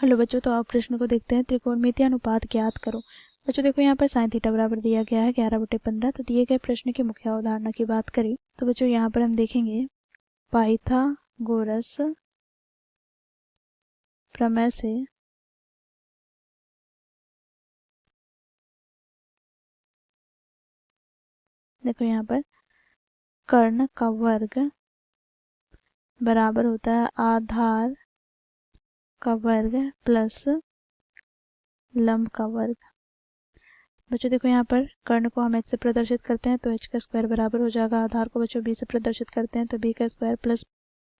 Hello बच्चों, तो आप प्रश्न को देखते हैं। त्रिकोणमितीय अनुपात ज्ञात करो। बच्चों देखो, यहाँ पर साइन थीटा बराबर दिया गया है 11/15। तो दिए गए प्रश्न की मुख्य अवधारणा की बात करें तो बच्चों यहाँ पर हम देखेंगे पाइथागोरस प्रमेय से देखो यहाँ पर कर्ण का वर्ग बराबर होता है आधार का वर्ग प्लस लंब का वर्ग। बच्चों देखो यहाँ पर कर्ण को हम h से प्रदर्शित करते हैं तो h का स्क्वायर बराबर हो जाएगा आधार को बच्चों b से प्रदर्शित करते हैं तो b का स्क्वायर प्लस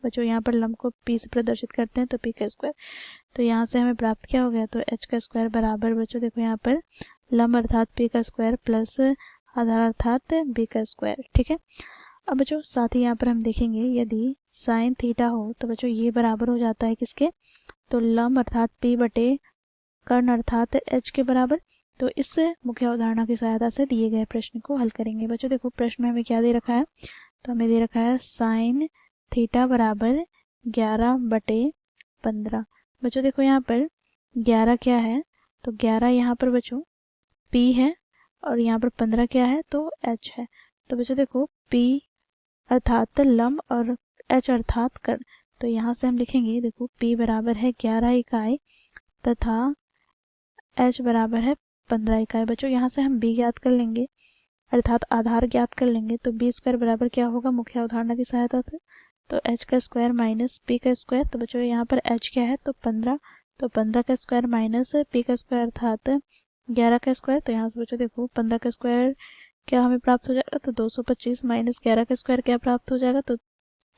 बच्चों यहाँ पर लंब को p से प्रदर्शित करते हैं तो p का स्क्वायर। तो यहाँ से हमें प्राप्त क्या हो गया, तो h का स्क्वायर बराबर बच्चों देखो यहाँ पर लंब अर्थात p का स्क्वायर प्लस आधार अर्थात b का स्क्वायर। ठीक है। अब बच्चों साथ ही यहाँ पर हम देखेंगे यदि साइन थीटा हो तो बच्चों ये बराबर हो जाता है किसके, तो लंब अर्थात p बटे कर्ण अर्थात h के बराबर। तो इस मुख्य अवधारणा की सहायता से दिए गए प्रश्न को हल करेंगे। बच्चों देखो प्रश्न में हमें क्या दे रखा है, तो हमें दे रखा है साइन थीटा बराबर 11/15। बच्चों देखो यहाँ पर 11 क्या है, तो 11 यहाँ पर बच्चों p है और यहाँ पर 15 क्या है, तो h है। तो बच्चों देखो p अर्थात लंब और h अर्थात कर्ण। तो यहाँ से हम लिखेंगे देखो p बराबर है 11 इकाई तथा h बराबर है 15 इकाई। बच्चों यहाँ से हम b ज्ञात कर लेंगे अर्थात आधार ज्ञात कर लेंगे तो b स्क्वायर बराबर क्या होगा मुख्य अवधारणा की सहायता से, तो h का स्क्वायर माइनस p का स्क्वायर। तो बच्चों यहाँ पर h क्या है, तो 15, तो 15 का स्क्वायर माइनस p का स्क्वायर अर्थात 11 का स्क्वायर। तो यहाँ से बच्चों देखो 15 का स्क्वायर क्या हमें प्राप्त हो जाएगा, तो 225 माइनस 11 का स्क्वायर क्या प्राप्त हो जाएगा, तो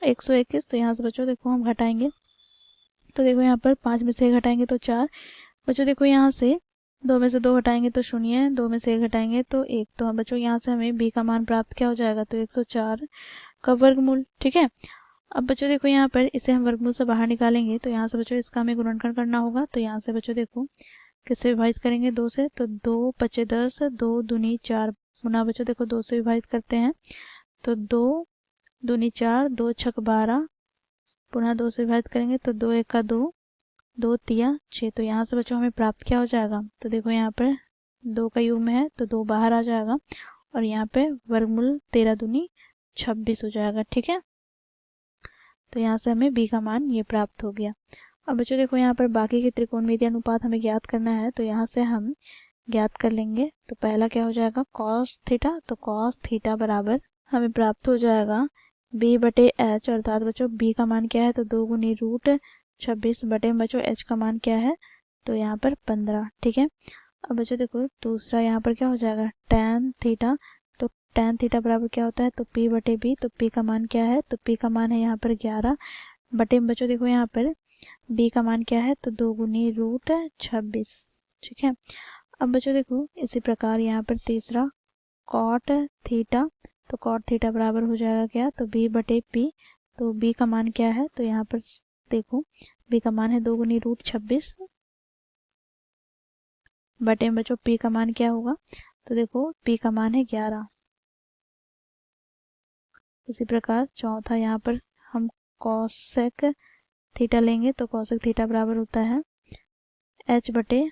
121। तो यहाँ से बच्चों देखो हम घटाएंगे तो देखो यहाँ पर 5 में से 1 घटाएंगे तो 4। बच्चों देखो यहाँ से 2 में से 2 घटाएंगे तो 0, 2 में से 1 घटाएंगे तो 1। तो बच्चों यहाँ से हमें b का मान प्राप्त क्या हो जाएगा, तो 104 का वर्गमूल। ठीक है। अब बच्चों देखो यहाँ पर इसे हम वर्गमूल से बाहर निकालेंगे तो यहाँ से बच्चों इसका हमें गुणनखंड करना होगा। तो यहाँ से बच्चों देखो किससे विभाजित करेंगे, 2 से, तो 2 पचे 10, 2 दूनी 4 पुनः बच्चों देखो 2 से विभाजित करते हैं तो 2 दूनी 4, 2 छक 12 पुनः 2 से विभाजित करेंगे तो 2 एक का 2, 2 तिया 6। तो यहाँ से बच्चों हमें प्राप्त क्या हो जाएगा, तो देखो यहाँ पर 2 का युग्म है तो 2 बाहर आ जाएगा और यहाँ पे वर्गमूल 13 दूनी 26 हो जाएगा। ठीक है। तो यहाँ से हमें b का मान ये प्राप्त हो गया। अब बच्चों देखो यहाँ पर बाकी के त्रिकोणमितीय अनुपात हमें ज्ञात करना है तो यहाँ से हम ज्ञात कर लेंगे। तो पहला क्या हो जाएगा, कॉस थीटा। तो कॉस थीटा बराबर हमें प्राप्त हो जाएगा b बटे h अर्थात बच्चों b का मान क्या है, तो 2 गुनी रूट 26 बटे बच्चों h का मान क्या है, तो यहाँ पर 15। ठीक है। अब बच्चों देखो दूसरा यहाँ पर क्या हो जाएगा, tan थीटा। तो tan थीटा बराबर क्या होता है, तो p बटे b। तो p का मान क्या है, तो p का मान है यहाँ पर 11 बटे बच्चों देखो यहाँ पर b का मान क्या है, तो 2 गुनी रूट 26। ठीक है। अब बच्चों देखो इसी प्रकार यहाँ पर तीसरा कॉट थीटा। तो कॉट थीटा बराबर हो जाएगा क्या, तो b बटे p। तो b का मान क्या है, तो यहाँ पर देखो b का मान है 2 गुनी रूट 26 बटे बच्चों p का मान क्या होगा, तो देखो p का मान है 11। इसी प्रकार चौथा यहाँ पर हम कॉसेक थीटा लेंगे तो कॉसेक थीटा बराबर होता है h बटे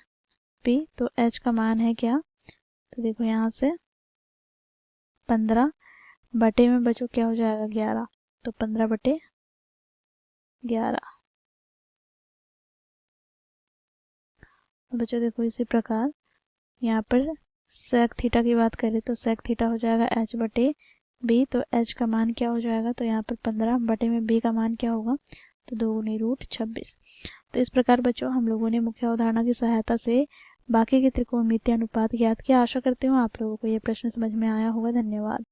p। तो h का मान है क्या, तो देखो यहाँ से 15 बटे में बच्चों क्या हो जाएगा 11। तो 15 बटे 11। बच्चों देखो इसी प्रकार यहाँ पर सेक थीटा की बात करें तो सेक थीटा हो जाएगा h बटे b। तो h का मान क्या हो जाएगा, तो यहाँ पर 15 बटे में b का मान क्या होगा, तो 2 गुनी रूट 26। तो इस प्रकार बच्चों हम लोगों ने मुख्य अवधारणा की सहायता से बाकी के त्रिकोणमितीय अनुपात ज्ञात किया। आशा करती हूँ आप लोगों को ये प्रश्न समझ में आया होगा। धन्यवाद।